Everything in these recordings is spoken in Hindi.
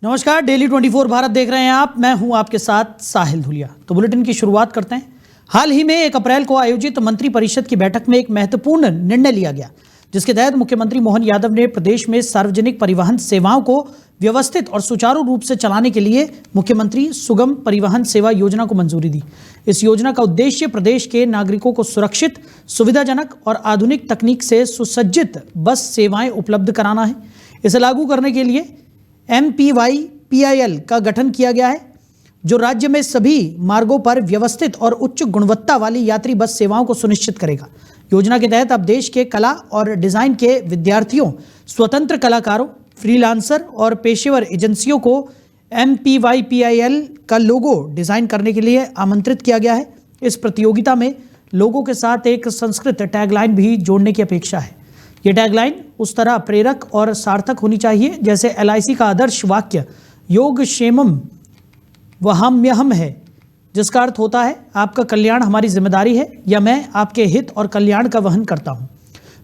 नमस्कार, डेली 24 भारत देख रहे हैं आप। मैं हूं आपके साथ साहिल धुलिया। तो बुलेटिन की शुरुआत करते हैं। हाल ही में 1 अप्रैल को आयोजित मंत्री परिषद की बैठक में एक महत्वपूर्ण निर्णय लिया गया, जिसके तहत मुख्यमंत्री मोहन यादव ने प्रदेश में सार्वजनिक परिवहन सेवाओं को व्यवस्थित और सुचारू रूप से चलाने के लिए मुख्यमंत्री सुगम परिवहन सेवा योजना को मंजूरी दी। इस योजना का उद्देश्य प्रदेश के नागरिकों को सुरक्षित, सुविधाजनक और आधुनिक तकनीक से सुसज्जित बस सेवाएं उपलब्ध कराना है। इसे लागू करने के लिए MPYPIL का गठन किया गया है, जो राज्य में सभी मार्गों पर व्यवस्थित और उच्च गुणवत्ता वाली यात्री बस सेवाओं को सुनिश्चित करेगा। योजना के तहत अब देश के कला और डिजाइन के विद्यार्थियों, स्वतंत्र कलाकारों, फ्रीलांसर और पेशेवर एजेंसियों को MPYPIL का लोगो डिजाइन करने के लिए आमंत्रित किया गया है। इस प्रतियोगिता में लोगो के साथ एक संस्कृत टैगलाइन भी जोड़ने की अपेक्षा है। ये टैगलाइन उस तरह प्रेरक और सार्थक होनी चाहिए जैसे LIC का आदर्श वाक्य योग क्षेमम वहाम्यहम है, जिसका अर्थ होता है आपका कल्याण हमारी जिम्मेदारी है या मैं आपके हित और कल्याण का वहन करता हूँ।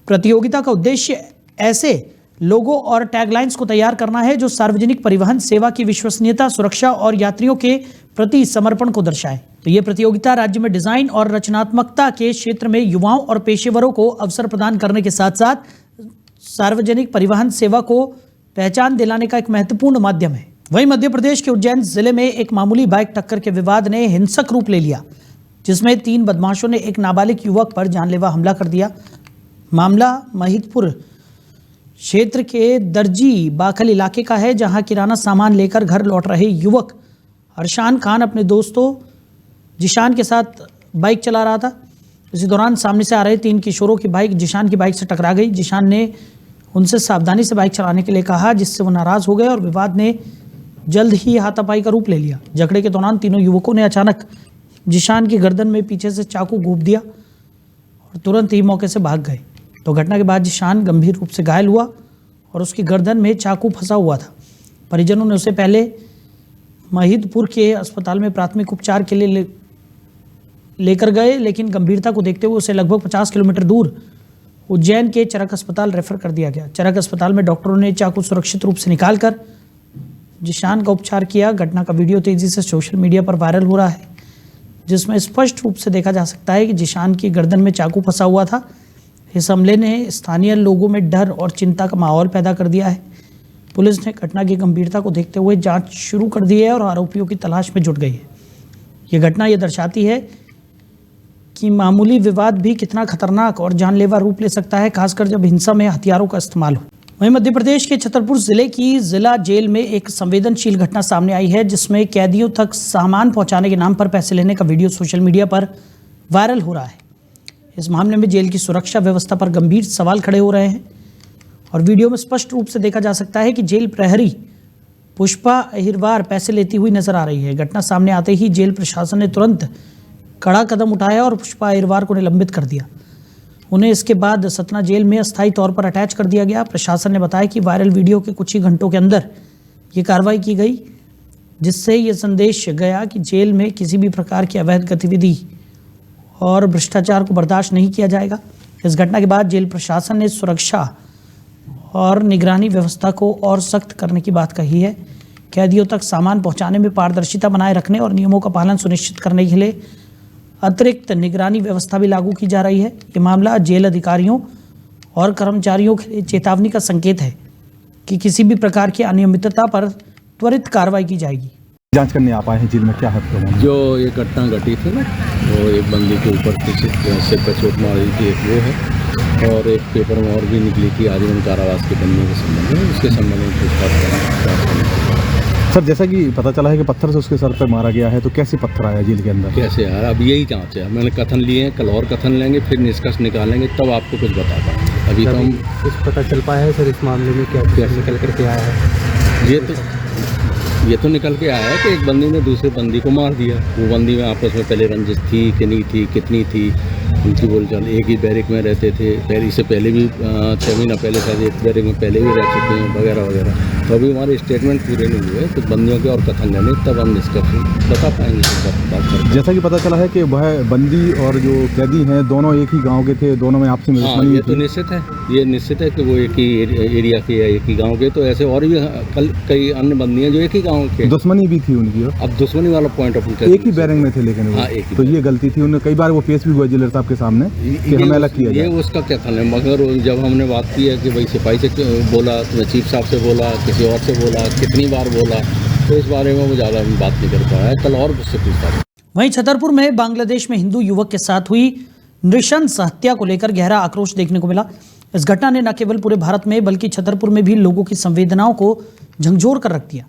प्रतियोगिता का उद्देश्य ऐसे लोगो और टैगलाइंस को तैयार करना है जो सार्वजनिक परिवहन सेवा की विश्वसनीयता, सुरक्षा और यात्रियों के प्रति समर्पण को दर्शाए। तो ये प्रतियोगिता राज्य में डिजाइन और रचनात्मकता के क्षेत्र में युवाओं और पेशेवरों को अवसर प्रदान करने के साथ साथ सार्वजनिक परिवहन सेवा को पहचान दिलाने का एक महत्वपूर्ण माध्यम है। वहीं मध्य प्रदेश के उज्जैन जिले में एक मामूली बाइक टक्कर के विवाद ने हिंसक रूप ले लिया, जिसमें 3 बदमाशों ने एक नाबालिग युवक पर जानलेवा हमला कर दिया। मामला महिदपुर क्षेत्र के दर्जी बाखल इलाके का है, जहां किराना सामान लेकर घर लौट रहे युवक अरशान खान अपने दोस्तों जिशान के साथ बाइक चला रहा था। इसी दौरान सामने से आ रहे 3 किशोरों की बाइक जिशान की बाइक से टकरा गई। जिशान ने उनसे सावधानी से बाइक चलाने के लिए कहा, जिससे वो नाराज हो गए और विवाद ने जल्द ही हाथापाई का रूप ले लिया। झगड़े के दौरान तीनों युवकों ने अचानक जिशान की गर्दन में पीछे से चाकू घोंप दिया और तुरंत ही मौके से भाग गए। तो घटना के बाद जिशान गंभीर रूप से घायल हुआ और उसकी गर्दन में चाकू फंसा हुआ था। परिजनों ने उसे पहले महिदपुर के अस्पताल में प्राथमिक उपचार के लिए लेकर गए, लेकिन गंभीरता को देखते हुए उसे लगभग 50 किलोमीटर दूर उज्जैन के चरक अस्पताल रेफर कर दिया गया। चरक अस्पताल में डॉक्टरों ने चाकू सुरक्षित रूप से निकालकर जिशान का उपचार किया। घटना का वीडियो तेजी से सोशल मीडिया पर वायरल हो रहा है, जिसमें स्पष्ट रूप से देखा जा सकता है कि जिशान की गर्दन में चाकू फंसा हुआ था। इस हमले ने स्थानीय लोगों में डर और चिंता का माहौल पैदा कर दिया है। पुलिस ने घटना की गंभीरता को देखते हुए जांच शुरू कर दी है और आरोपियों की तलाश में जुट गई है। ये घटना ये दर्शाती है कि मामूली विवाद भी कितना खतरनाक और जानलेवा रूप ले सकता है, खासकर जब हिंसा में हथियारों का इस्तेमाल हो। वहीं मध्य प्रदेश के छतरपुर जिले की जिला जेल में एक संवेदनशील घटना सामने आई है, जिसमें कैदियों तक सामान पहुंचाने के नाम पर पैसे लेने का वीडियो सोशल मीडिया पर वायरल हो रहा है। इस मामले में जेल की सुरक्षा व्यवस्था पर गंभीर सवाल खड़े हो रहे हैं और वीडियो में स्पष्ट रूप से देखा जा सकता है कि जेल प्रहरी पुष्पा अहिरवार पैसे लेती हुई नजर आ रही है। घटना सामने आते ही जेल प्रशासन ने तुरंत कड़ा कदम उठाया और पुष्पा अहिरवार को निलंबित कर दिया। उन्हें इसके बाद सतना जेल में अस्थायी तौर पर अटैच कर दिया गया। प्रशासन ने बताया कि वायरल वीडियो के कुछ ही घंटों के अंदर ये कार्रवाई की गई, जिससे ये संदेश गया कि जेल में किसी भी प्रकार की अवैध गतिविधि और भ्रष्टाचार को बर्दाश्त नहीं किया जाएगा। इस घटना के बाद जेल प्रशासन ने सुरक्षा और निगरानी व्यवस्था को और सख्त करने की बात कही है। कैदियों तक सामान पहुंचाने में पारदर्शिता बनाए रखने और नियमों का पालन सुनिश्चित करने के लिए अतिरिक्त निगरानी व्यवस्था भी लागू की जा रही है। ये मामला जेल अधिकारियों और कर्मचारियों के लिए चेतावनी का संकेत है कि किसी भी प्रकार की अनियमितता पर त्वरित कार्रवाई की जाएगी। जांच करने आप आए हैं जेल में, क्या है जो ये घटना घटी थी ना, वो एक बंदी के ऊपर सिर पर चोट मारी थी, एक वो है और एक पेपर में और भी निकली थी आजीवन कारावास के बंदों के संबंध में, उसके संबंध में पूछताछ। सर, जैसा कि पता चला है कि पत्थर से उसके सर पर मारा गया है, तो कैसे पत्थर आया जेल के अंदर? कैसे यार, अब यही जांच है। मैंने कथन लिए हैं, कल और कथन लेंगे, फिर निष्कर्ष निकालेंगे, तब आपको कुछ बता पाएंगे। अभी तो हम कुछ पता चल पाया है सर इस मामले में, क्या निकल करके आया है? ये तो निकल के आया है कि एक बंदी ने दूसरे बंदी को मार दिया। वो बंदी में आपस में पहले रंजिश थी कि नहीं थी, कितनी थी, उनकी बोलचाल एक ही बैरिक में रहते थे, इससे पहले भी 6 महीना पहले शायद एक बैरिक में पहले भी रह चुके हैं वगैरह वगैरह। तो अभी हमारे स्टेटमेंट पूरे नहीं हुए तो बंदियों के और कथन जाने तब हम निष्कर्ष बता पाएंगे। बात करते जैसा कि पता चला है कि वह बंदी और जो कैदी हैं दोनों एक ही गांव के थे, दोनों में आपसी हाँ, दुश्मनी ये तो थी। निश्चित है, ये निश्चित है कि वो एक ही एरिया के या एक ही गांव के। तो ऐसे और भी कई अन्य बंदी हैं जो एक ही गांव के। दुश्मनी भी थी उनकी। अब दुश्मनी वाला पॉइंट ऑफ व्यू एक ही बैरक में थे लेकिन वो। हाँ, एक ही तो ये गलती थी। उन्हें कई बार वो पेश भी हुआ जिलर साहब के सामने कि हमें अलग किया ये जाए। उसका क्या था, मगर जब हमने बात की है कि भाई सिपाही से बोला, तो चीफ साहब से बोला, किसी और से बोला, कितनी बार बोला, तो इस बारे में वो ज़्यादा बात नहीं कर पाया। कल और उससे पूछता था। वहीं छतरपुर में बांग्लादेश में हिंदू युवक के साथ हुई नृशंस हत्या को लेकर गहरा आक्रोश देखने को मिला। इस घटना ने न केवल पूरे भारत में बल्कि छतरपुर में भी लोगों की संवेदनाओं को झकझोर कर रख दिया।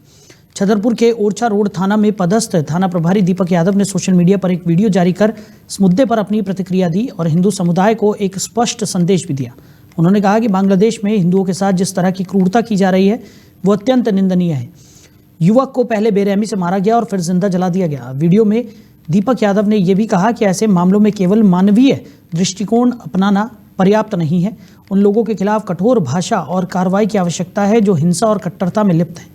छतरपुर के ओरछा रोड थाना में पदस्थ थाना प्रभारी दीपक यादव ने सोशल मीडिया पर एक वीडियो जारी कर इस मुद्दे पर अपनी प्रतिक्रिया दी और हिंदू समुदाय को एक स्पष्ट संदेश भी दिया। उन्होंने कहा कि बांग्लादेश में हिंदुओं के साथ जिस तरह की क्रूरता की जा रही है वो अत्यंत निंदनीय है। युवक को पहले बेरहमी से मारा गया और फिर जिंदा जला दिया गया। वीडियो में दीपक यादव ने यह भी कहा कि ऐसे मामलों में केवल मानवीय दृष्टिकोण अपनाना पर्याप्त नहीं है। उन लोगों के खिलाफ कठोर भाषा और कार्रवाई की आवश्यकता है जो हिंसा और कट्टरता में लिप्त हैं।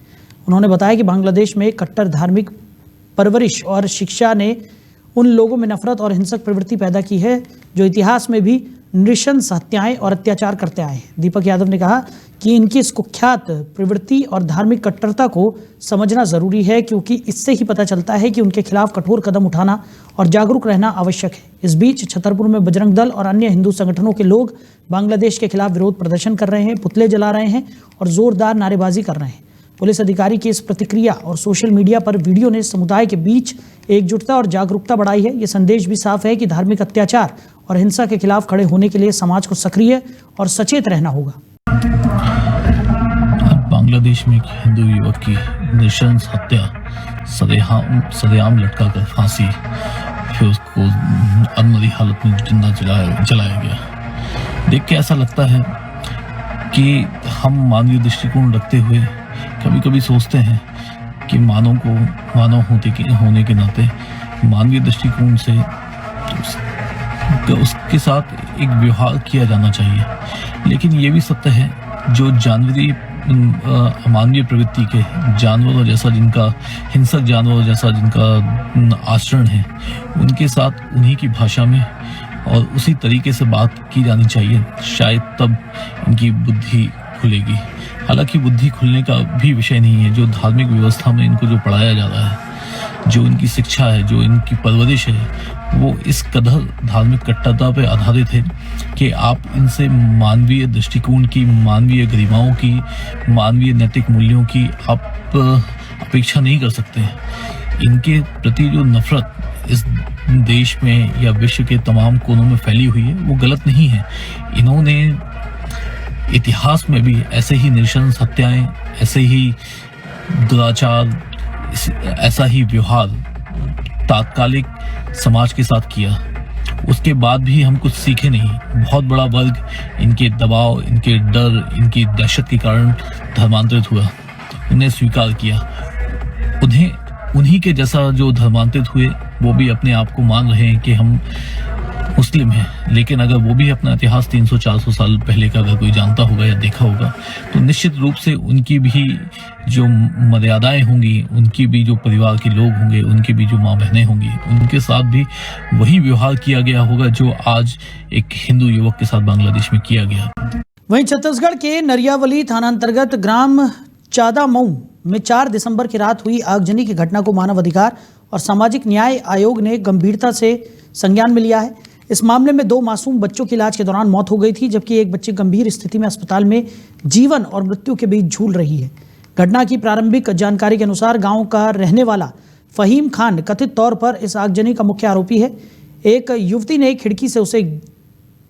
उन्होंने बताया कि बांग्लादेश में कट्टर धार्मिक परवरिश और शिक्षा ने उन लोगों में नफरत और हिंसक प्रवृत्ति पैदा की है जो इतिहास में भी नृशंस हत्याएं और अत्याचार करते आए हैं। दीपक यादव ने कहा कि इनकी इस कुख्यात प्रवृत्ति और धार्मिक कट्टरता को समझना जरूरी है क्योंकि इससे ही पता चलता है कि उनके खिलाफ कठोर कदम उठाना और जागरूक रहना आवश्यक है। इस बीच छतरपुर में बजरंग दल और अन्य हिंदू संगठनों के लोग बांग्लादेश के खिलाफ विरोध प्रदर्शन कर रहे हैं, पुतले जला रहे हैं और जोरदार नारेबाजी कर रहे हैं। पुलिस अधिकारी की इस प्रतिक्रिया और सोशल मीडिया पर वीडियो ने समुदाय के बीच एकजुटता और जागरूकता बढ़ाई है। ये संदेश भी साफ है कि धार्मिक अत्याचार और हिंसा के खिलाफ खड़े होने के लिए समाज को सक्रिय और सचेत रहना होगा। बांग्लादेश में एक हिंदू युवक की नृशंस हत्या, सरेआम लटका कर फांसी, फिर उसको अनमरी हालत में जिंदा जलाया गया। देख के ऐसा लगता है कि हम मानवीय दृष्टिकोण रखते हुए कभी कभी सोचते हैं कि मानव होने के नाते मानवीय दृष्टिकोण से उसके साथ एक व्यवहार किया जाना चाहिए। लेकिन ये भी सत्य है जो जानवरी अमानवीय प्रवृत्ति के जानवरों जैसा जिनका हिंसक जानवरों जैसा जिनका आचरण है उनके साथ उन्हीं की भाषा में और उसी तरीके से बात की जानी चाहिए। शायद तब इनकी बुद्धि खुलेगी। हालांकि बुद्धि खुलने का भी विषय नहीं है। जो धार्मिक व्यवस्था में इनको जो पढ़ाया जा रहा है, जो इनकी शिक्षा है, जो इनकी परवरिश है, वो इस कदर धार्मिक कट्टरता पर आधारित है कि आप इनसे मानवीय दृष्टिकोण की, मानवीय गरिमाओं की, मानवीय नैतिक मूल्यों की आप अपेक्षा नहीं कर सकते। इनके प्रति जो नफरत इस देश में या विश्व के तमाम कोनों में फैली हुई है वो गलत नहीं है। इन्होंने इतिहास में भी ऐसे ही नृशंस हत्याएं, ऐसे ही दुराचार, ऐसा ही व्यवहार तात्कालिक समाज के साथ किया। उसके बाद भी हम कुछ सीखे नहीं। बहुत बड़ा वर्ग इनके दबाव, इनके डर, इनकी दहशत के कारण धर्मांतरित हुआ, उन्हें स्वीकार किया। उन्हीं के जैसा जो धर्मांतरित हुए वो भी अपने आप को मान रहे हैं कि हम मुस्लिम हैं। लेकिन अगर वो भी अपना इतिहास 300-400 साल पहले का अगर कोई जानता होगा या देखा होगा तो निश्चित रूप से उनकी भी जो मर्यादाएं होंगी, उनकी भी जो परिवार के लोग होंगे, उनकी भी जो माँ बहनें होंगी, उनके साथ भी वही व्यवहार किया गया होगा जो आज एक हिंदू युवक के साथ बांग्लादेश में किया गया। वहीं छत्तीसगढ़ के नरियावली थानांतर्गत ग्राम चादामऊ में 4 दिसंबर की रात हुई आगजनी की घटना को मानव अधिकार और सामाजिक न्याय आयोग ने गंभीरता से संज्ञान में लिया है। इस मामले में 2 मासूम बच्चों की इलाज के दौरान मौत हो गई थी, जबकि एक बच्ची गंभीर स्थिति में अस्पताल में जीवन और मृत्यु के बीच झूल रही है। घटना की प्रारंभिक जानकारी के अनुसार गांव का रहने वाला फहीम खान कथित तौर पर इस आगजनी का मुख्य आरोपी है। एक युवती ने खिड़की से उसे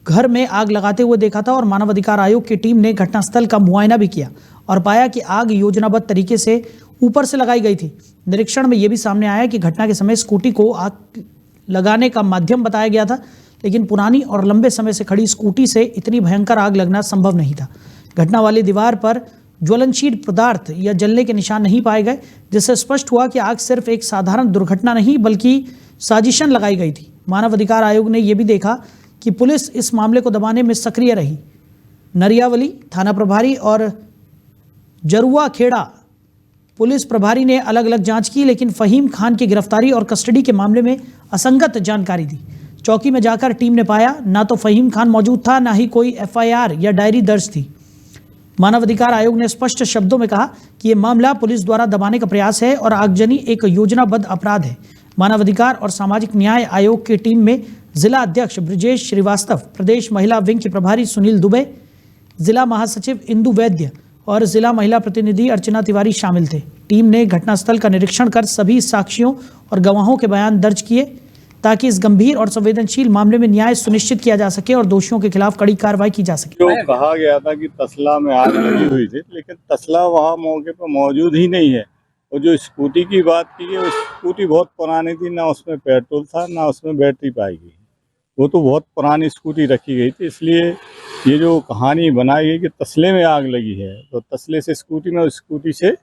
घर में आग लगाते हुए देखा था और मानव अधिकार आयोग की टीम ने घटनास्थल का मुआयना भी किया और पाया कि आग योजनाबद्ध तरीके से ऊपर से लगाई गई थी। निरीक्षण में यह भी सामने आया कि घटना के समय स्कूटी को आग लगाने का माध्यम बताया गया था, लेकिन पुरानी और लंबे समय से खड़ी स्कूटी से इतनी भयंकर आग लगना संभव नहीं था। घटना वाली दीवार पर ज्वलनशील पदार्थ या जलने के निशान नहीं पाए गए, जिससे स्पष्ट हुआ कि आग सिर्फ एक साधारण दुर्घटना नहीं बल्कि साजिशन लगाई गई थी। मानव अधिकार आयोग ने यह भी देखा कि पुलिस इस मामले को दबाने में सक्रिय रही। नरियावली थाना प्रभारी और जरुआ खेड़ा पुलिस प्रभारी ने अलग अलग जांच की, लेकिन फहीम खान की गिरफ्तारी और कस्टडी के मामले में असंगत जानकारी दी। चौकी में जाकर टीम ने पाया ना तो फहीम खान मौजूद था, ना ही कोई एफआईआर या डायरी दर्ज थी। मानवाधिकार आयोग ने स्पष्ट शब्दों में कहा कि यह मामला पुलिस द्वारा दबाने का प्रयास है और आगजनी एक योजनाबद्ध अपराध है। मानवाधिकार और सामाजिक न्याय आयोग की टीम में जिला अध्यक्ष ब्रजेश श्रीवास्तव, प्रदेश महिला विंग के प्रभारी सुनील दुबे, जिला महासचिव इंदु वैद्य और जिला महिला प्रतिनिधि अर्चना तिवारी शामिल थे। टीम ने घटनास्थल का निरीक्षण कर सभी साक्षियों और गवाहों के बयान दर्ज किए ताकि इस गंभीर और संवेदनशील मामले में न्याय सुनिश्चित किया जा सके और दोषियों के खिलाफ कड़ी कार्रवाई की जा सके। जो कहा गया था कि तसला में आग लगी हुई थी, लेकिन तसला वहाँ मौके पर मौजूद ही नहीं है। और जो स्कूटी की बात की है, वो स्कूटी बहुत पुरानी थी, ना उसमें पेट्रोल था ना उसमें बैटरी पाई गई। वो तो बहुत पुरानी स्कूटी रखी गई थी, इसलिए ये जो कहानी बनाई गई कि तसले में आग लगी है, तो तसले से स्कूटी में, स्कूटी से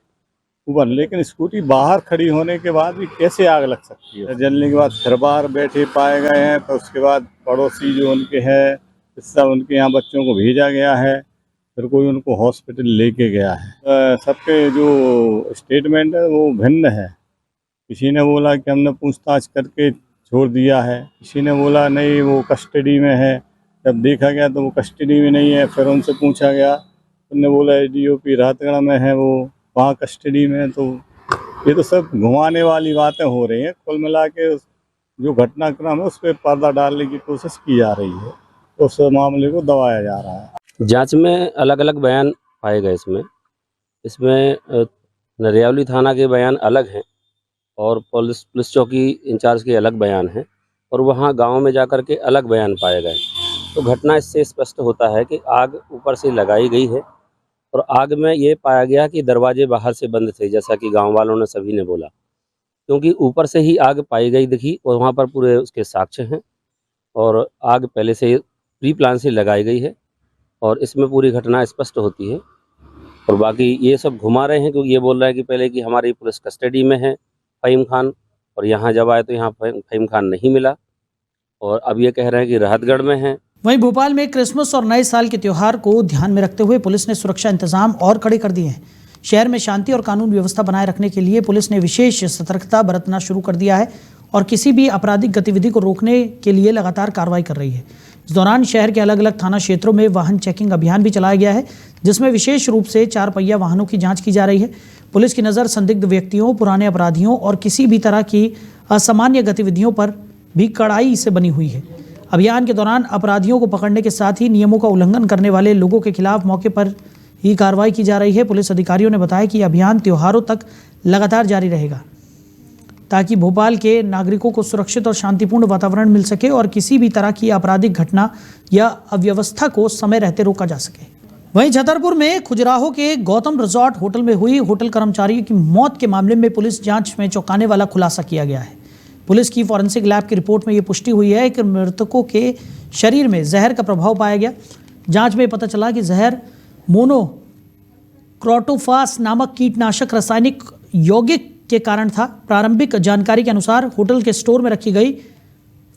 ऊपर, लेकिन स्कूटी बाहर खड़ी होने के बाद भी कैसे आग लग सकती है। जलने के बाद फिर बाहर बैठे पाए गए हैं, तो उसके बाद पड़ोसी जो उनके हैं, सब उनके यहाँ बच्चों को भेजा गया है, फिर कोई उनको हॉस्पिटल लेके गया है। सबके जो स्टेटमेंट है वो भिन्न है। किसी ने बोला कि हमने पूछताछ करके छोड़ दिया है, किसी ने बोला नहीं वो कस्टडी में है। जब देखा गया तो वो कस्टडी में नहीं है, फिर उनसे पूछा गया, उन्होंने बोला डीओपी राहतगढ़ में है, वो वहाँ कस्टडी में है। तो ये तो सब घुमाने वाली बातें हो रही हैं। कुल मिला के जो घटनाक्रम है उस पर पर्दा डालने की कोशिश की जा रही है, तो उस मामले को दबाया जा रहा है। जांच में अलग अलग बयान पाए गए। इसमें नरियावली थाना के बयान अलग हैं और पुलिस चौकी इंचार्ज के अलग बयान हैं और वहाँ गांव में जाकर के अलग बयान पाए गए। तो घटना इससे स्पष्ट होता है कि आग ऊपर से लगाई गई है और आग में ये पाया गया कि दरवाजे बाहर से बंद थे, जैसा कि गांव वालों ने सभी ने बोला, क्योंकि ऊपर से ही आग पाई गई दिखी और वहाँ पर पूरे उसके साक्ष्य हैं और आग पहले से प्री प्लान से लगाई गई है और इसमें पूरी घटना स्पष्ट होती है। और बाकी ये सब घुमा रहे हैं क्योंकि ये बोल रहे हैं कि पहले कि हमारी पुलिस कस्टडी में है फहीम खान, और यहाँ जब आए तो यहाँ फहीम खान नहीं मिला, और अब ये कह रहे हैं कि राहतगढ़ में है। वहीं भोपाल में क्रिसमस और नए साल के त्योहार को ध्यान में रखते हुए पुलिस ने सुरक्षा इंतजाम और कड़े कर दिए हैं। शहर में शांति और कानून व्यवस्था बनाए रखने के लिए पुलिस ने विशेष सतर्कता बरतना शुरू कर दिया है और किसी भी आपराधिक गतिविधि को रोकने के लिए लगातार कार्रवाई कर रही है। इस दौरान शहर के अलग अलग थाना क्षेत्रों में वाहन चेकिंग अभियान भी चलाया गया है, जिसमें विशेष रूप से 4 पहिया वाहनों की जांच की जा रही है। पुलिस की नज़र संदिग्ध व्यक्तियों, पुराने अपराधियों और किसी भी तरह की असामान्य गतिविधियों पर भी कड़ाई से बनी हुई है। अभियान के दौरान अपराधियों को पकड़ने के साथ ही नियमों का उल्लंघन करने वाले लोगों के खिलाफ मौके पर ही कार्रवाई की जा रही है। पुलिस अधिकारियों ने बताया कि अभियान त्योहारों तक लगातार जारी रहेगा ताकि भोपाल के नागरिकों को सुरक्षित और शांतिपूर्ण वातावरण मिल सके और किसी भी तरह की आपराधिक घटना या अव्यवस्था को समय रहते रोका जा सके। वहीं छतरपुर में खुजराहो के गौतम रिजॉर्ट होटल में हुई होटल कर्मचारियों की मौत के मामले में पुलिस जांच में चौंकाने वाला खुलासा किया गया है। पुलिस की फॉरेंसिक लैब की रिपोर्ट में ये पुष्टि हुई है कि मृतकों के शरीर में जहर का प्रभाव पाया गया। जांच में पता चला कि जहर मोनोक्रोटोफास नामक कीटनाशक रासायनिक यौगिक के कारण था। प्रारंभिक जानकारी के अनुसार होटल के स्टोर में रखी गई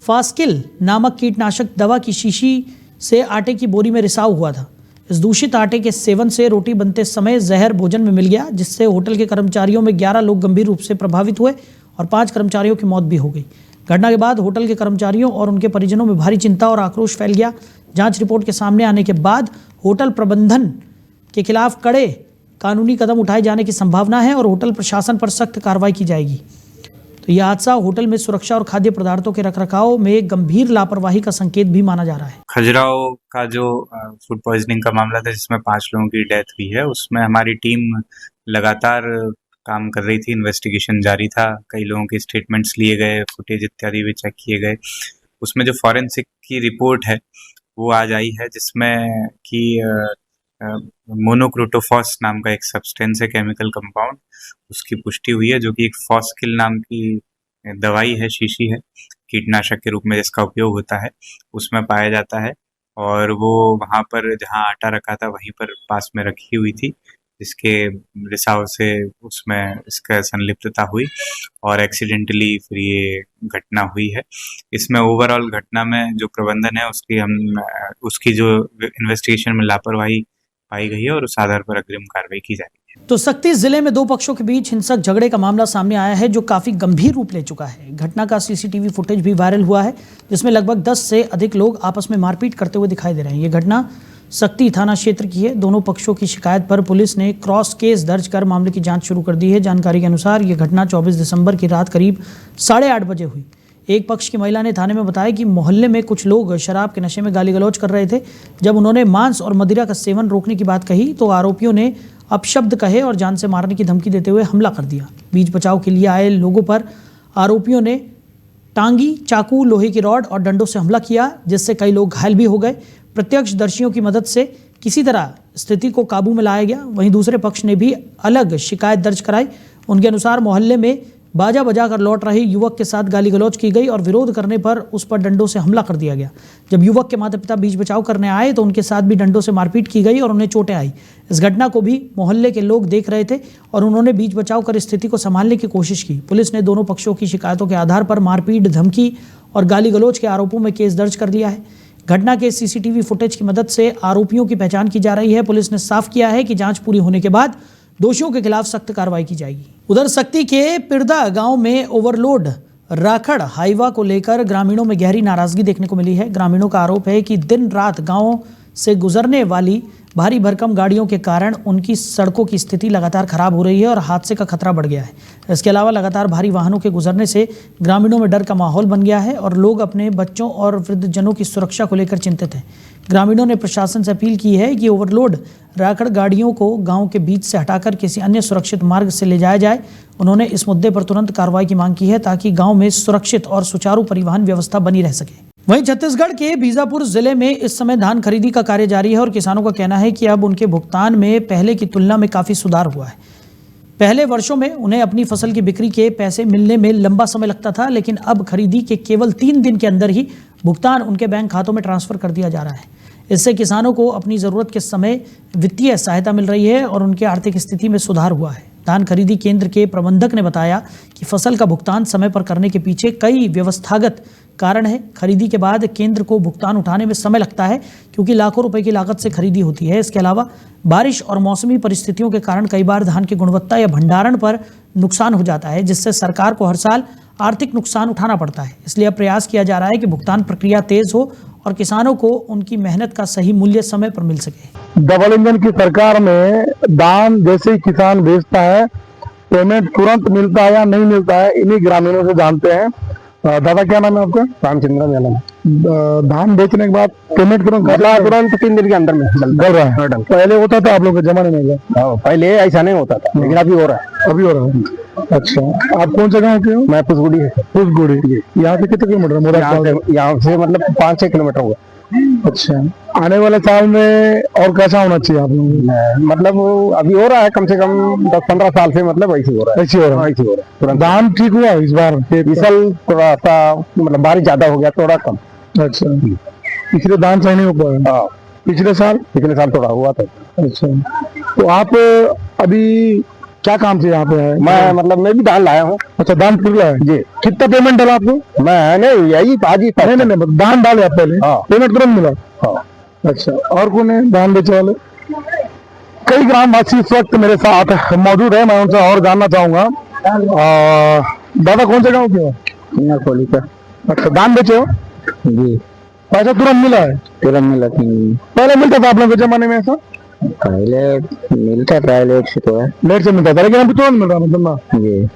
फास्किल नामक कीटनाशक दवा की शीशी से आटे की बोरी में रिसाव हुआ था। इस दूषित आटे के सेवन से रोटी बनते समय जहर भोजन में मिल गया, जिससे होटल के कर्मचारियों में 11 लोग गंभीर रूप से प्रभावित हुए और 5 कर्मचारियों की मौत भी हो गई। घटना के बाद होटल के कर्मचारियों और उनके परिजनों में भारी चिंता और आक्रोश फैल गया। जांच रिपोर्ट के सामने आने के बाद होटल प्रबंधन के खिलाफ कड़े कानूनी कदम उठाए जाने की संभावना है और होटल प्रशासन पर सख्त कार्रवाई की जाएगी। तो यह हादसा होटल में सुरक्षा और खाद्य पदार्थों के रखरखाव में गंभीर लापरवाही का संकेत भी माना जा रहा है। खजुराहो का जो फूड पॉइजनिंग का मामला था जिसमें 5 लोगों की डेथ हुई है, उसमें हमारी टीम लगातार काम कर रही थी, इन्वेस्टिगेशन जारी था, कई लोगों के स्टेटमेंट्स लिए गए, फुटेज इत्यादि भी चेक किए गए। उसमें जो फॉरेंसिक की रिपोर्ट है वो आज आई है, जिसमें कि मोनोक्रोटोफॉस नाम का एक सब्सटेंस है, केमिकल कंपाउंड, उसकी पुष्टि हुई है, जो कि एक फॉस्किल नाम की दवाई है, शीशी है, कीटनाशक के रूप में जिसका उपयोग होता है, उसमें पाया जाता है। और वो वहाँ पर जहाँ आटा रखा था वहीं पर पास में रखी हुई थी, जिसके रिसाव से उसमें इसका संलिप्तता हुई और एक्सीडेंटली फिर ये घटना हुई है। इसमें ओवरऑल घटना में जो प्रबंधन है उसकी जो इन्वेस्टिगेशन में लापरवाही पाई गई है और उस आधार पर अग्रिम कार्रवाई की जा रही है। तो सक्ती जिले में दो पक्षों के बीच हिंसक झगड़े का मामला सामने आया है जो काफी गंभीर रूप ले चुका है। घटना का सीसीटीवी फुटेज भी वायरल हुआ है जिसमें लगभग 10 से अधिक लोग आपस में मारपीट करते हुए दिखाई दे रहे हैं। ये घटना सक्ती थाना क्षेत्र की है। दोनों पक्षों की शिकायत पर पुलिस ने क्रॉस केस दर्ज कर मामले की जांच शुरू कर दी है। जानकारी के अनुसार ये घटना 24 दिसंबर की रात करीब 8:30 बजे हुई। एक पक्ष की महिला ने थाने में बताया कि मोहल्ले में कुछ लोग शराब के नशे में गाली गलौज कर रहे थे। जब उन्होंने मांस और मदिरा का सेवन रोकने की बात कही तो आरोपियों ने अपशब्द कहे और जान से मारने की धमकी देते हुए हमला कर दिया। बीच बचाव के लिए आए लोगों पर आरोपियों ने टांगी, चाकू, लोहे की रॉड और डंडों से हमला किया जिससे कई लोग घायल भी हो गए। प्रत्यक्षदर्शियों की मदद से किसी तरह स्थिति को काबू में लाया गया। वहीं दूसरे पक्ष ने भी अलग शिकायत दर्ज कराई। उनके अनुसार मोहल्ले में बाजा बजाकर लौट रहे युवक के साथ गाली गलौज की गई और विरोध करने पर उस पर डंडों से हमला कर दिया गया। जब युवक के माता पिता बीच बचाव करने आए तो उनके साथ भी डंडों से मारपीट की गई और उन्हें चोटें आई। इस घटना को भी मोहल्ले के लोग देख रहे थे और उन्होंने बीच बचाव कर स्थिति को संभालने की कोशिश की। पुलिस ने दोनों पक्षों की शिकायतों के आधार पर मारपीट, धमकी और गाली गलौज के आरोपों में केस दर्ज कर लिया है। घटना के सीसीटीवी फुटेज की मदद से आरोपियों की पहचान की जा रही है। पुलिस ने साफ किया है कि जांच पूरी होने के बाद दोषियों के खिलाफ सख्त कार्रवाई की जाएगी। उधर सक्ती के पिरदा गांव में ओवरलोड राखड़ हाईवा को लेकर ग्रामीणों में गहरी नाराजगी देखने को मिली है। ग्रामीणों का आरोप है कि दिन रात गांव से गुजरने वाली भारी भरकम गाड़ियों के कारण उनकी सड़कों की स्थिति लगातार खराब हो रही है और हादसे का खतरा बढ़ गया है। इसके अलावा लगातार भारी वाहनों के गुजरने से ग्रामीणों में डर का माहौल बन गया है और लोग अपने बच्चों और वृद्धजनों की सुरक्षा को लेकर चिंतित हैं। ग्रामीणों ने प्रशासन से अपील की है कि ओवरलोड राकड़ गाड़ियों को गांव के बीच से हटाकर किसी अन्य सुरक्षित मार्ग से ले जाया जाए। उन्होंने इस मुद्दे पर तुरंत कार्रवाई की मांग की है ताकि गांव में सुरक्षित और सुचारू परिवहन व्यवस्था बनी रह सके। वहीं छत्तीसगढ़ के बीजापुर जिले में इस समय धान खरीदी का कार्य जारी है और किसानों का कहना है कि अब उनके भुगतान में पहले की तुलना में काफ़ी सुधार हुआ है। पहले वर्षों में उन्हें अपनी फसल की बिक्री के पैसे मिलने में लंबा समय लगता था, लेकिन अब खरीदी के केवल 3 दिन के अंदर ही भुगतान उनके बैंक खातों में ट्रांसफर कर दिया जा रहा है। इससे किसानों को अपनी ज़रूरत के समय वित्तीय सहायता मिल रही है और उनकी आर्थिक स्थिति में सुधार हुआ है। धान खरीदी केंद्र के प्रबंधक ने बताया कि फसल का भुगतान समय पर करने के पीछे कई व्यवस्थागत कारण है। खरीदी के बाद केंद्र को भुगतान उठाने में समय लगता है क्योंकि लाखों रुपए की लागत से खरीदी होती है। इसके अलावा बारिश और मौसमी परिस्थितियों के कारण कई बार धान की गुणवत्ता या भंडारण पर नुकसान हो जाता है, जिससे सरकार को हर साल आर्थिक नुकसान उठाना पड़ता है। इसलिए अब प्रयास किया जा रहा है कि भुगतान प्रक्रिया तेज हो और किसानों को उनकी मेहनत का सही मूल्य समय पर मिल सके। डबल इंजन की सरकार में धान जैसे ही किसान बेचता है पेमेंट तुरंत मिलता है या नहीं मिलता है, इन्हीं ग्रामीणों से जानते हैं। दादा क्या नाम है आपका? रामचंद्र मेरा नाम। धान बेचने के बाद पेमेंट तुरंत 3 दिन के अंदर में कर रहा है। पहले होता था आप लोग के जमाने में? पहले ऐसा नहीं होता था, लेकिन अभी हो रहा है। अभी हो रहा है। अच्छा, आप कौन सा गाँव के हो? मैं पुसगुड़ी है। पुसगुड़ी यहाँ से कितने किलोमीटर? यहाँ से मतलब 5-6 किलोमीटर हुआ। अच्छा, आने वाले साल में और कैसा होना चाहिए आप लोगों? मतलब अभी हो रहा है कम से कम 10-15 साल से, मतलब ऐसे हो रहा है। ऐसे हो रहा है। धान ठीक हुआ इस बार? इस साल थोड़ा सा मतलब बारिश ज्यादा हो गया, थोड़ा कम। अच्छा, पिछले धान सही नहीं हो पाया? हाँ, पिछले साल थोड़ा हुआ था। अच्छा, तो आप अभी क्या काम से यहाँ पे है? मैं भी धान लाया हूँ। अच्छा, धान फिर लाया जी। कितना पेमेंट डाला आपको? मैं नहीं, यही आज ही नहीं, धान डाले आप पहले? हाँ। पेमेंट तुरंत मिला? हाँ। अच्छा, और कौन है धान बेचने वाले? कई ग्रामवासी इस वक्त मेरे साथ मौजूद है, मैं उनसे और जानना चाहूंगा। दादा कौन से गाँव के हो? कोली का। अच्छा, धान बेचे हो जी? पैसा तुरंत मिला है? तुरंत मिला। पहले मिलता था आप लोग के जमाने में ऐसा? पहले मिलता था, लेट से मिलता था, लेकिन अभी तुरंत मिल रहा है मतलब जी।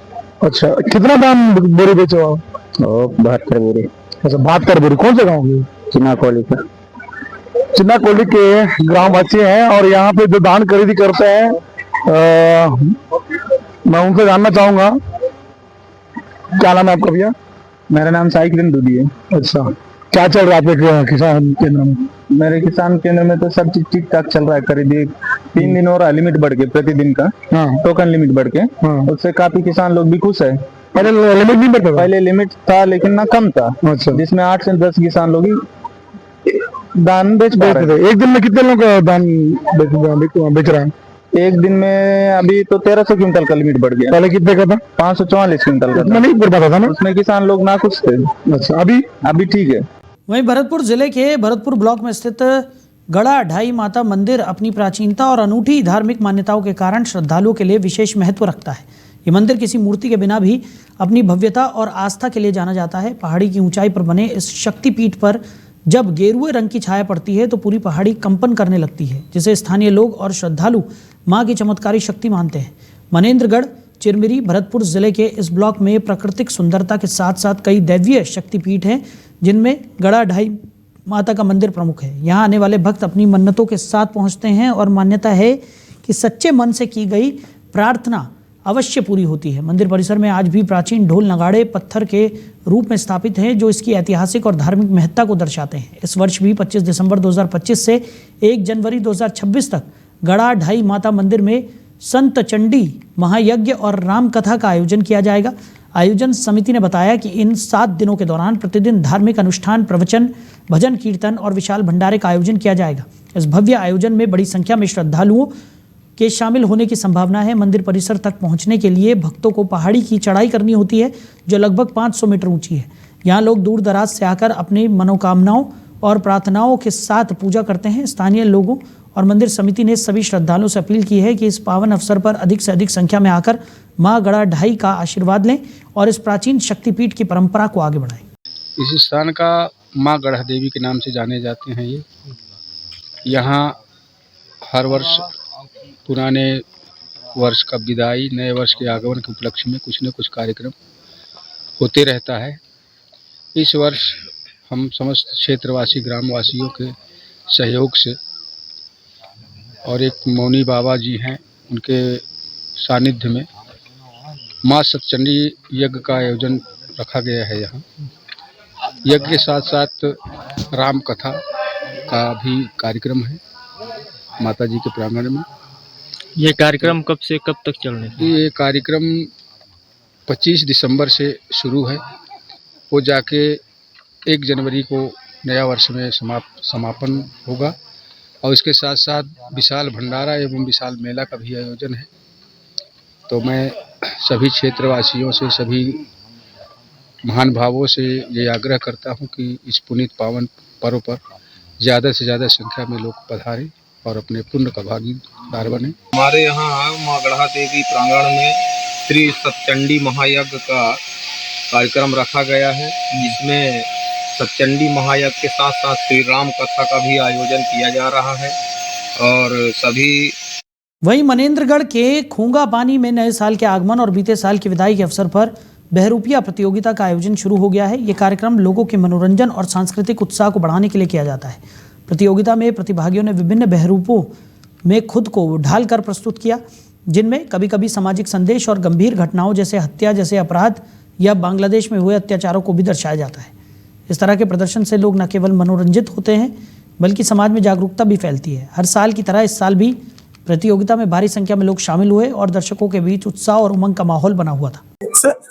अच्छा, कितना दाम बोरी बेचे हो आप? 72 बोरी। अच्छा, 72 बोरी। कौन से गाँव के? चिन्नाकोली का। चिन्नाकोली के ग्रामवासी हैं और यहाँ पे जो धान खरीदी करते हैं मैं उनसे जानना चाहूंगा। क्या नाम है आपका भैया? मेरा नाम साइकिल दूधी है। अच्छा, क्या चल रहा है आपके किसान केंद्र में? मेरे किसान केंद्र में तो सब चीज ठीक ठाक चल रहा है। खरीदी 3 दिन हो रहा है, लिमिट बढ़ के प्रतिदिन का। हाँ। टोकन लिमिट बढ़ के। हाँ। उससे काफी किसान लोग भी खुश है। पहले लिमिट नहीं बढ़ता? पहले लिमिट था लेकिन ना कम था। अच्छा, जिसमें 8 से 10 किसान लोग ही दान बेच रहे थे। एक दिन में कितने लोग दान बेच रहा है? एक दिन में अभी तो 1300 क्विंटल का लिमिट बढ़ गया। पहले कितने का था? 544 क्विंटल का इतना था। नहीं बढ़ पाता था ना? उसमें किसान लोग ना खुश थे। अच्छा, अभी ठीक है। वहीं भरतपुर जिले के भरतपुर ब्लॉक में स्थित गड़ा ढाई माता मंदिर अपनी प्राचीनता और अनूठी धार्मिक मान्यताओं के कारण श्रद्धालुओं के लिए विशेष महत्व रखता है। ये मंदिर किसी मूर्ति के बिना भी अपनी भव्यता और आस्था के लिए जाना जाता है। पहाड़ी की ऊंचाई पर बने इस शक्तिपीठ पर जब गेरुए रंग की छाया पड़ती है तो पूरी पहाड़ी कंपन करने लगती है, जिसे स्थानीय लोग और श्रद्धालु मां की चमत्कारी शक्ति मानते हैं। मनेंद्रगढ़ चिरमिरी भरतपुर जिले के इस ब्लॉक में प्राकृतिक सुंदरता के साथ साथ कई दैवीय शक्तिपीठ हैं, जिनमें गड़ा ढाई माता का मंदिर प्रमुख है। यहाँ आने वाले भक्त अपनी मन्नतों के साथ पहुँचते हैं और मान्यता है कि सच्चे मन से की गई प्रार्थना अवश्य पूरी होती है। मंदिर परिसर में आज भी प्राचीन ढोल नगाड़े पत्थर के रूप में स्थापित हैं, जो इसकी ऐतिहासिक और धार्मिक महत्ता को दर्शाते हैं। इस वर्ष भी 25 दिसंबर 2025 से 1 जनवरी 2026 तक गड़ा ढाई माता मंदिर में संत चंडी महायज्ञ और राम कथा का आयोजन किया जाएगा। आयोजन समिति ने बताया कि इन 7 दिनों के दौरान प्रतिदिन धार्मिक अनुष्ठान, प्रवचन, भजन कीर्तन और विशाल भंडारे का आयोजन किया जाएगा। इस भव्य आयोजन में बड़ी संख्या में श्रद्धालुओं के शामिल होने की संभावना है। मंदिर परिसर तक पहुंचने के लिए भक्तों को पहाड़ी की चढ़ाई करनी होती है, जो लगभग 500 मीटर ऊंची है। यहाँ लोग दूर दराज से आकर अपनी मनोकामनाओं और प्रार्थनाओं के साथ पूजा करते हैं। स्थानीय लोगों और मंदिर समिति ने सभी श्रद्धालुओं से अपील की है कि इस पावन अवसर पर अधिक से अधिक संख्या में आकर मां गड़ा ढाई का आशीर्वाद लें और इस प्राचीन शक्तिपीठ की परंपरा को आगे बढ़ाएं। इस स्थान का मां गड़ा देवी के नाम से जाने जाते हैं। ये यहाँ हर वर्ष पुराने वर्ष का विदाई, नए वर्ष के आगमन के उपलक्ष्य में कुछ न कुछ कार्यक्रम होते रहता है। इस वर्ष हम समस्त क्षेत्रवासी ग्रामवासियों के सहयोग से और एक मौनी बाबा जी हैं, उनके सानिध्य में माँ सतचंडी यज्ञ का आयोजन रखा गया है। यहाँ यज्ञ के साथ साथ राम कथा का भी कार्यक्रम है माता जी के प्रांगण में। ये कार्यक्रम कब से कब तक चलने है? ये कार्यक्रम 25 दिसंबर से शुरू है, वो जाके 1 जनवरी को नया वर्ष में समापन होगा। और इसके साथ साथ विशाल भंडारा एवं विशाल मेला का भी आयोजन है। तो मैं सभी क्षेत्रवासियों से, सभी महान भावों से ये आग्रह करता हूँ कि इस पुनीत पावन पर्व पर ज़्यादा से ज़्यादा संख्या में लोग पधारें और अपने पुण्य का भागीदार बने। हमारे यहाँ माँ गड़ा देवी प्रांगण में श्री सतचंडी महायज्ञ का कार्यक्रम रखा गया है, जिसमें सतचंडी महायज्ञ के साथ साथ श्री राम कथा का भी आयोजन किया जा रहा है। और सभी वहीं मनेंद्रगढ़ के खूंगा पानी में नए साल के आगमन और बीते साल की विदाई के अवसर पर बहरूपिया प्रतियोगिता का आयोजन शुरू हो गया है। ये कार्यक्रम लोगों के मनोरंजन और सांस्कृतिक उत्साह को बढ़ाने के लिए किया जाता है। प्रतियोगिता में प्रतिभागियों ने विभिन्न बहरूपों में खुद को ढालकर प्रस्तुत किया, जिनमें कभी कभी सामाजिक संदेश और गंभीर घटनाओं जैसे हत्या जैसे अपराध या बांग्लादेश में हुए अत्याचारों को भी दर्शाया जाता है। इस तरह के प्रदर्शन से लोग न केवल मनोरंजित होते हैं, बल्कि समाज में जागरूकता भी फैलती है। हर साल की तरह इस साल भी प्रतियोगिता में भारी संख्या में लोग शामिल हुए और दर्शकों के बीच उत्साह और उमंग का माहौल बना हुआ था।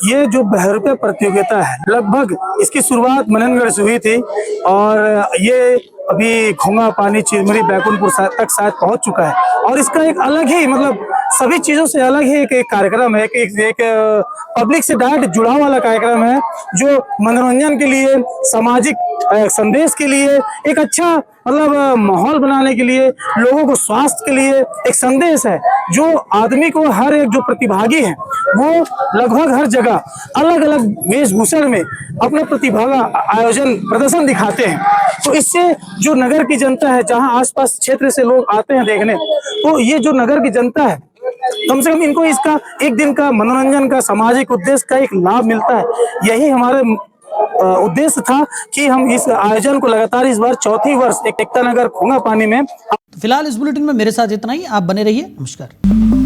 ये जो बहरूपिया प्रतियोगिता है, लगभग इसकी शुरुआत मनेंद्रगढ़ से हुई थी और ये अभी घोंगा पानी चिरमिरी बैकुंठपुर तक शायद पहुंच चुका है। और इसका एक अलग ही मतलब सभी चीजों से अलग ही एक कार्यक्रम है कि एक पब्लिक से डायरेक्ट जुड़ा वाला कार्यक्रम है, जो मनोरंजन के लिए, सामाजिक संदेश के लिए, एक अच्छा मतलब माहौल बनाने के लिए, लोगों को स्वास्थ्य के लिए एक संदेश है, जो आदमी को हर एक जो प्रतिभागी है वो लगभग हर जगह अलग अलग वेशभूषण में अपना प्रतिभा का आयोजन प्रदर्शन दिखाते हैं। तो इससे जो नगर की जनता है, जहां आसपास क्षेत्र से लोग आते हैं देखने, तो ये जो नगर की जनता है कम से कम इनको इसका एक दिन का मनोरंजन का सामाजिक उद्देश्य का एक लाभ मिलता है। यही हमारे उद्देश्य था कि हम इस आयोजन को लगातार इस बार 4थी वर्ष एकता नगर खूंगा पानी में। फिलहाल इस बुलेटिन में मेरे साथ इतना ही। आप बने रहिए। नमस्कार।